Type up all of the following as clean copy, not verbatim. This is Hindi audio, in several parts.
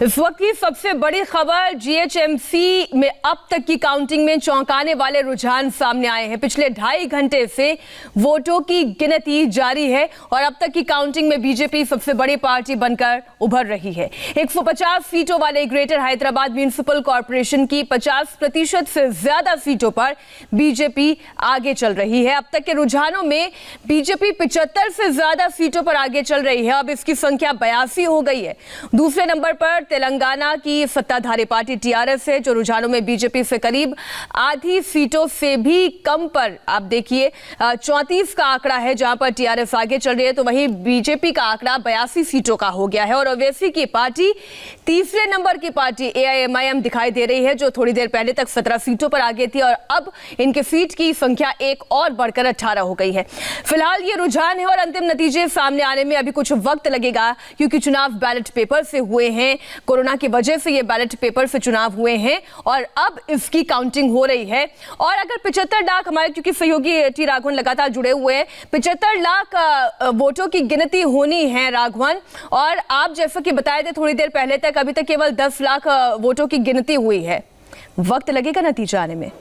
इस वक्त की सबसे बड़ी खबर, जीएचएमसी में अब तक की काउंटिंग में चौंकाने वाले रुझान सामने आए हैं। पिछले 2.5 घंटे से वोटों की गिनती जारी है और अब तक की काउंटिंग में बीजेपी सबसे बड़ी पार्टी बनकर उभर रही है। 150 सीटों वाले ग्रेटर हैदराबाद म्युनिसिपल कॉर्पोरेशन की 50% से ज्यादा सीटों पर बीजेपी आगे चल रही है। अब तक के रुझानों में बीजेपी 75 से ज्यादा सीटों पर आगे चल रही है। अब इसकी संख्या 82 हो गई है। दूसरे नंबर पर तेलंगाना की सत्ताधारी पार्टी टीआरएस है, जो रुझानों में बीजेपी से करीब आधी सीटों से भी कम पर, आप देखिए 34 का आंकड़ा है जहां पर टीआरएस आगे चल रही है, तो वहीं बीजेपी का आंकड़ा 82 सीटों का हो गया है। और ओवैसी की पार्टी तीसरे नंबर की पार्टी एआईएमआईएम दिखाई दे रही है, जो थोड़ी देर पहले तक 17 सीटों पर आगे थी और अब इनके सीट की संख्या एक और बढ़कर 18 हो गई है। फिलहाल ये रुझान है और अंतिम नतीजे सामने आने में अभी कुछ वक्त लगेगा, क्योंकि चुनाव बैलेट पेपर से हुए हैं। कोरोना की वजह से ये बैलेट पेपर से चुनाव हुए हैं और अब इसकी काउंटिंग हो रही है। और अगर 75 लाख, हमारे क्योंकि सहयोगी टी राघवन लगातार जुड़े हुए हैं, 75 लाख वोटों की गिनती होनी है राघवन, और आप जैसा कि बताए थे थोड़ी देर पहले तक अभी तक केवल 10 लाख वोटों की गिनती हुई है। वक्त लगेगा नतीजा आने में।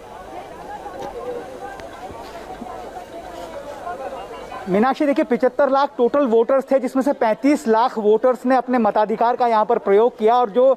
मीनाक्षी, देखिए 75 लाख टोटल वोटर्स थे, जिसमें से 35 लाख वोटर्स ने अपने मताधिकार का यहाँ पर प्रयोग किया। और जो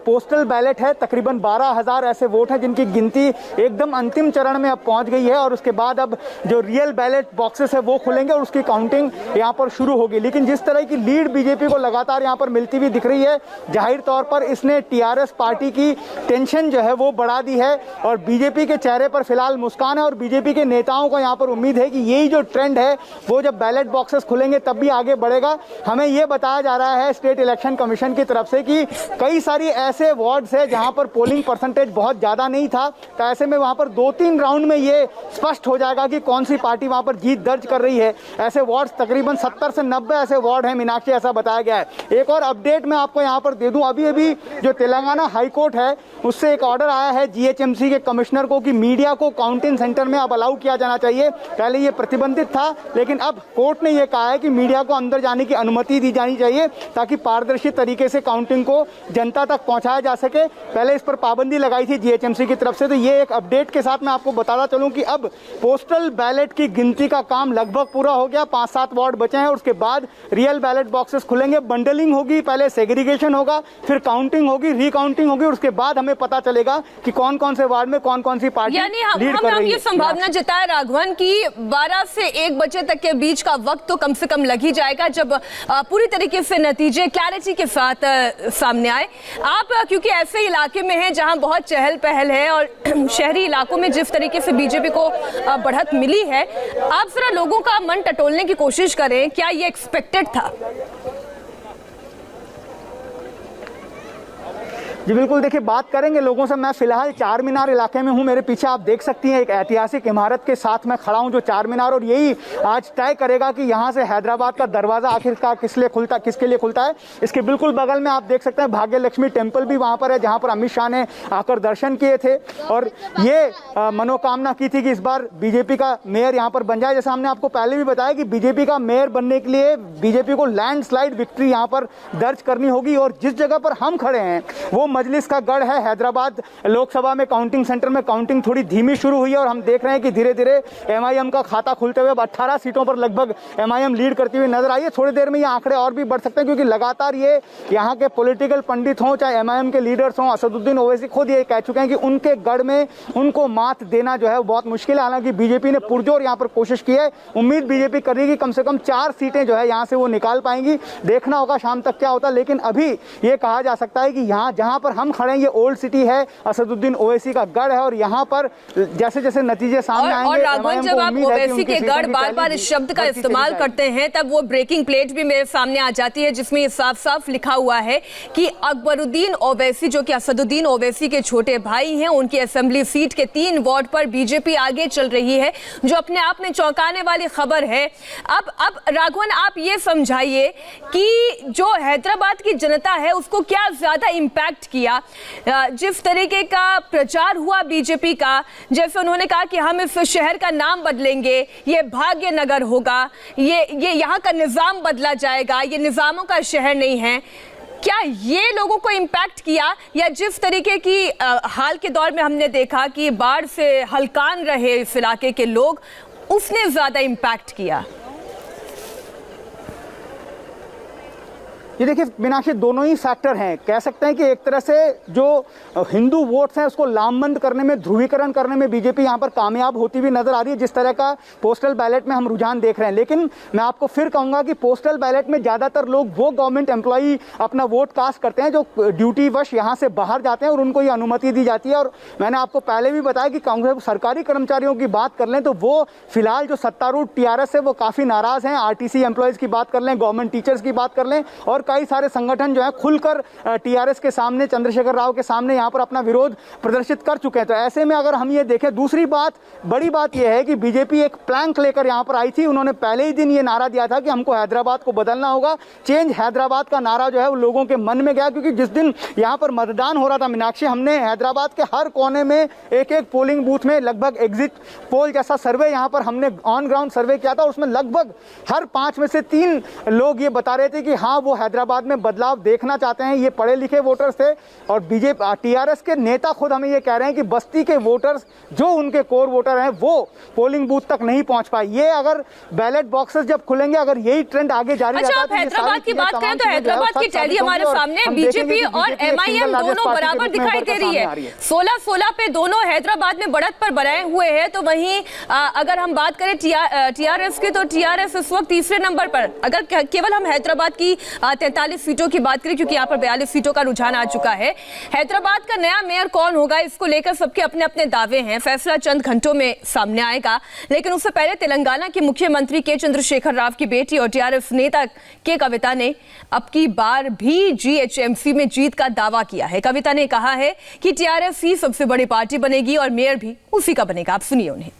पोस्टल बैलेट है, तकरीबन 12,000 ऐसे वोट हैं जिनकी गिनती एकदम अंतिम चरण में अब पहुँच गई है। और उसके बाद अब जो रियल बैलेट बॉक्सेस है वो खुलेंगे और उसकी काउंटिंग यहाँ पर शुरू होगी। लेकिन जिस तरह की लीड बीजेपी को लगातार यहाँ पर मिलती हुई दिख रही है, जाहिर तौर पर इसने टीआरएस पार्टी की टेंशन जो है वो बढ़ा दी है। और बीजेपी के चेहरे पर फिलहाल मुस्कान है और बीजेपी के नेताओं को यहाँ पर उम्मीद है कि यही जो ट्रेंड है वो जब बैलेट बॉक्सेस खुलेंगे तब भी आगे बढ़ेगा। हमें यह बताया जा रहा है स्टेट इलेक्शन कमीशन की तरफ से कि कई सारी ऐसे वार्ड्स है जहां पर पोलिंग परसेंटेज बहुत ज्यादा नहीं था, तो ऐसे में वहां पर 2-3 राउंड में ये स्पष्ट हो जाएगा कि कौन सी पार्टी वहां पर जीत दर्ज कर रही है। ऐसे वार्ड्स तकरीबन 70 से 90 ऐसे वार्ड है मीनाक्षी, ऐसा बताया गया है। एक और अपडेट मैं आपको यहाँ पर दे दूं, अभी जो तेलंगाना हाईकोर्ट है उससे एक ऑर्डर आया है जीएचएमसी के कमिश्नर को कि मीडिया को काउंटिंग सेंटर में अब अलाउ किया जाना चाहिए। पहले ये प्रतिबंधित था, लेकिन अब कोर्ट ने यह कहा है कि मीडिया को अंदर जाने की अनुमति दी जानी चाहिए ताकि पारदर्शी तरीके से काउंटिंग को जनता तक पहुंचाया जा सके। पहले इस पर पाबंदी लगाई थी जीएचएमसी की तरफ से। तो ये एक अपडेट के साथ मैं आपको बताता चलूं कि अब पोस्टल बैलेट की गिनती का काम लगभग पूरा हो गया। 5-7 वार्ड बचे हैं, उसके बाद रियल बैलेट बॉक्सेस खुलेंगे, बंडलिंग होगी, पहले सेग्रीगेशन होगा, फिर काउंटिंग होगी, रिकाउंटिंग होगी, उसके बाद हमें पता चलेगा कि कौन कौन से वार्ड में कौन कौन सी पार्टी लीड कर रही है। ये संभावना जताया राघवन की 12 से 1 बजे तक के बीच का वक्त तो कम से कम लग ही जाएगा, जब पूरी तरीके से नतीजे क्लैरिटी के साथ सामने आए। आप क्योंकि ऐसे इलाके में हैं जहां बहुत चहल पहल है और शहरी इलाकों में जिस तरीके से बीजेपी को बढ़त मिली है, आप जरा लोगों का मन टटोलने की कोशिश करें, क्या ये एक्सपेक्टेड था? जी बिल्कुल, देखिए बात करेंगे लोगों से। मैं फिलहाल चार मीनार इलाके में हूं, मेरे पीछे आप देख सकती हैं एक ऐतिहासिक इमारत के साथ मैं खड़ा हूं जो चार मीनार, और यही आज तय करेगा कि यहां से हैदराबाद का दरवाजा आखिरकार किसके लिए खुलता है। इसके बिल्कुल बगल में आप देख सकते हैं भाग्य लक्ष्मी टेम्पल भी वहां पर है, जहां पर अमित शाह ने आकर दर्शन किए थे और ये मनोकामना की थी कि इस बार बीजेपी का मेयर यहाँ पर बन जाए। जैसा हमने आपको पहले भी बताया कि बीजेपी का मेयर बनने के लिए बीजेपी को लैंडस्लाइड विक्ट्री यहाँ पर दर्ज करनी होगी। और जिस जगह पर हम खड़े हैं वो मजलिस का गढ़ है। हैदराबाद लोकसभा में काउंटिंग सेंटर में काउंटिंग थोड़ी धीमी शुरू हुई है और हम देख रहे हैं कि धीरे धीरे एमआईएम का खाता खुलते हुए 18 सीटों पर लगभग एमआईएम लीड करती हुई नजर आई है। थोड़ी देर में ये आंकड़े और भी बढ़ सकते हैं, क्योंकि लगातार ये यहाँ के पॉलिटिकल पंडित हों चाहे एमआईएम के लीडर्स हों, असदुद्दीन ओवैसी खुद ये कह चुके हैं कि उनके गढ़ में उनको मात देना जो है बहुत मुश्किल है। हालांकि बीजेपी ने पुरजोर यहाँ पर कोशिश की है। उम्मीद बीजेपी कर रही है कि कम से कम 4 सीटें जो है यहाँ से वो निकाल पाएंगी। देखना होगा शाम तक क्या होता है, लेकिन अभी ये कहा जा सकता है कि यहाँ जहाँ पर हम खड़े हैं ये ओल्ड सिटी है, असदुद्दीन ओवैसी का गढ़ है। और यहाँ पर जैसे जैसे नतीजे सामने आएंगे, और राघवन, जब आप ओवैसी के गढ़ बार-बार इस शब्द का इस्तेमाल करते हैं, तब वो ब्रेकिंग प्लेट भी मेरे सामने आ जाती है जिसमें साफ-साफ लिखा हुआ है कि अकबरुद्दीन ओवैसी, जो कि असदुद्दीन ओवैसी के छोटे भाई हैं, उनकी असेंबली सीट के 3 वार्ड पर बीजेपी आगे चल रही है, जो अपने आप में चौंकाने वाली खबर है। अब राघवन, आप ये समझाइए कि जो हैदराबाद की जनता है उसको क्या ज्यादा इंपैक्ट किया जिस तरीके का प्रचार हुआ बीजेपी का, जैसे उन्होंने कहा कि हम इस शहर का नाम बदलेंगे, ये भाग्य नगर होगा, ये यहाँ का निजाम बदला जाएगा, ये निजामों का शहर नहीं है। क्या ये लोगों को इम्पैक्ट किया, या जिस तरीके की हाल के दौर में हमने देखा कि बाढ़ से हलकान रहे इस इलाके के लोग, उसने ज्यादा इम्पैक्ट किया? ये देखिए मीनाक्षी, दोनों ही फैक्टर हैं। कह सकते हैं कि एक तरह से जो हिंदू वोट्स हैं उसको लामबंद करने में, ध्रुवीकरण करने में बीजेपी यहाँ पर कामयाब होती हुई नजर आ रही है, जिस तरह का पोस्टल बैलेट में हम रुझान देख रहे हैं। लेकिन मैं आपको फिर कहूँगा कि पोस्टल बैलेट में ज़्यादातर लोग वो गवर्नमेंट एम्प्लॉई अपना वोट कास्ट करते हैं जो ड्यूटी वश यहाँ से बाहर जाते हैं और उनको ये अनुमति दी जाती है। और मैंने आपको पहले भी बताया कि कांग्रेस सरकारी कर्मचारियों की बात कर लें तो वो फिलहाल जो सत्तारूढ़ टीआरएस है वो काफ़ी नाराज़ हैं। आरटीसी एम्प्लॉयज़ की बात कर लें, गवर्नमेंट टीचर्स की बात कर लें, और कई सारे संगठन जो है खुलकर टीआरएस के सामने, चंद्रशेखर राव के सामने यहाँ पर अपना विरोध प्रदर्शित कर चुके हैं। तो ऐसे में अगर हम ये देखें, दूसरी बात, बड़ी बात यह है कि बीजेपी एक प्लैंक लेकर यहाँ पर आई थी। उन्होंने पहले ही दिन ये नारा दिया था कि हमको हैदराबाद को बदलना होगा। चेंज हैदराबाद का नारा जो है वो लोगों के मन में गया, क्योंकि जिस दिन यहाँ पर मतदान हो रहा था मीनाक्षी, हमने हैदराबाद के हर कोने में एक एक पोलिंग बूथ में लगभग एग्जिट पोल जैसा सर्वे यहाँ पर हमने ऑन ग्राउंड सर्वे किया था। उसमें लगभग हर 5 में से 3 लोग ये बता रहे थे कि हाँ, वो हैदराबाद में बदलाव देखना चाहते हैं। ये पढ़े लिखे वोटर्स थे, और बीजेपी टीआरएस के नेता खुद हमें ये कह रहे हैं कि बस्ती के वोटर्स जो उनके कोर वोटर हैं वो पोलिंग बूथ तक नहीं पहुंच पाए। ये अगर बैलेट बॉक्सेस जब खुलेंगे, अगर यही ट्रेंड आगे जारी रहता है, अच्छा, आप हैदराबाद की बात करें तो हैदराबाद की टैली हमारे सामने बीजेपी और एमआईएम दोनों बराबर दिखाई दे रही है। 16-16 पे दोनों हैदराबाद में बढ़त पर बनाए हुए हैं। तो वहीं अगर हम बात करें टीआरएस की, तो टीआरएस इस वक्त तीसरे नंबर पर। अगर केवल हम हैदराबाद की 43 सीटों की बात करें, क्योंकि यहाँ पर 42 सीटों का रुझान आ चुका है, हैदराबाद का नया मेयर कौन होगा इसको लेकर सबके अपने अपने दावे हैं। फैसला चंद घंटों में सामने आएगा। लेकिन उससे पहले तेलंगाना के मुख्यमंत्री के चंद्रशेखर राव की बेटी और टीआरएस नेता के कविता ने अब की बार भी जीएचएमसी में जीत का दावा किया है। कविता ने कहा है कि टीआरएस ही सबसे बड़ी पार्टी बनेगी और मेयर भी उसी का बनेगा। आप सुनिए उन्हें।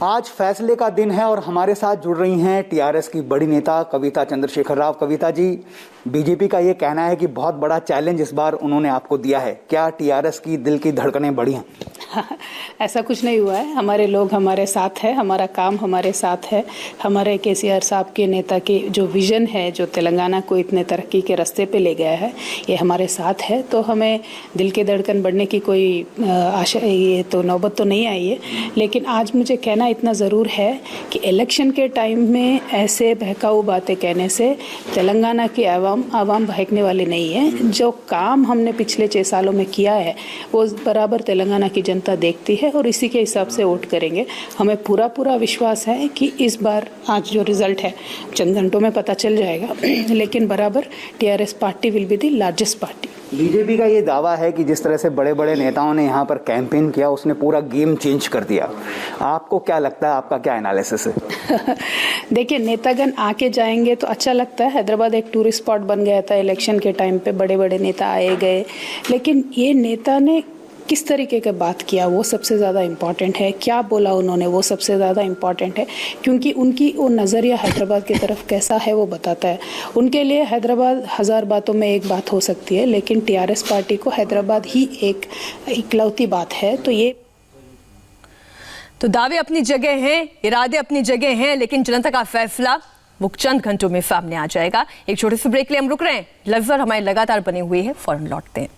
आज फैसले का दिन है और हमारे साथ जुड़ रही हैं टीआरएस की बड़ी नेता कविता चंद्रशेखर राव। कविता जी, बीजेपी का ये कहना है कि बहुत बड़ा चैलेंज इस बार उन्होंने आपको दिया है। क्या टीआरएस की दिल की धड़कनें बढ़ी हैं? ऐसा कुछ नहीं हुआ है। हमारे लोग हमारे साथ है, हमारा काम हमारे साथ है। हमारे केसीआर साहब के नेता की जो विजन है, जो तेलंगाना को इतने तरक्की के रास्ते पे ले गया है, ये हमारे साथ है। तो हमें दिल के धड़कन बढ़ने की कोई आशा, ये तो नौबत तो नहीं आई है। लेकिन आज मुझे कहना इतना ज़रूर है कि इलेक्शन के टाइम में ऐसे बहकाऊ बातें कहने से तेलंगाना की आवाम बहकने वाली नहीं है। जो काम हमने पिछले 6 सालों में किया है वो बराबर तेलंगाना की जनता देखती है और इसी के हिसाब से वोट करेंगे। हमें पूरा विश्वास है कि इस बार आज जो रिजल्ट है चंद घंटों में पता चल जाएगा, लेकिन बराबर TRS party will be the largest party. BJP का ये दावा है कि जिस तरह से बड़े बड़े नेताओं ने यहाँ पर कैंपेन किया, उसने पूरा गेम चेंज कर दिया। आपको क्या लगता है, आपका क्या एनालिसिस है? देखिए, नेतागण आके जाएंगे तो अच्छा लगता है। हैदराबाद एक टूरिस्ट स्पॉट बन गया था इलेक्शन के टाइम पे, बड़े बड़े नेता आए गए, लेकिन ये नेता ने किस तरीके का बात किया वो सबसे ज़्यादा इम्पॉर्टेंट है। क्या बोला उन्होंने वो सबसे ज़्यादा इम्पॉर्टेंट है, क्योंकि उनकी वो नज़रिया हैदराबाद की तरफ कैसा है वो बताता है। उनके लिए हैदराबाद 1000 बातों में एक बात हो सकती है, लेकिन टीआरएस पार्टी को हैदराबाद ही एक इकलौती बात है। तो ये तो दावे अपनी जगह हैं, इरादे अपनी जगह हैं, लेकिन जनता का फैसला वो चंद घंटों में सामने आ जाएगा। एक छोटे से ब्रेक के लिए हम रुक रहे हैं। नजर हमारी लगातार बनी हुई है, फौरन लौटते हैं।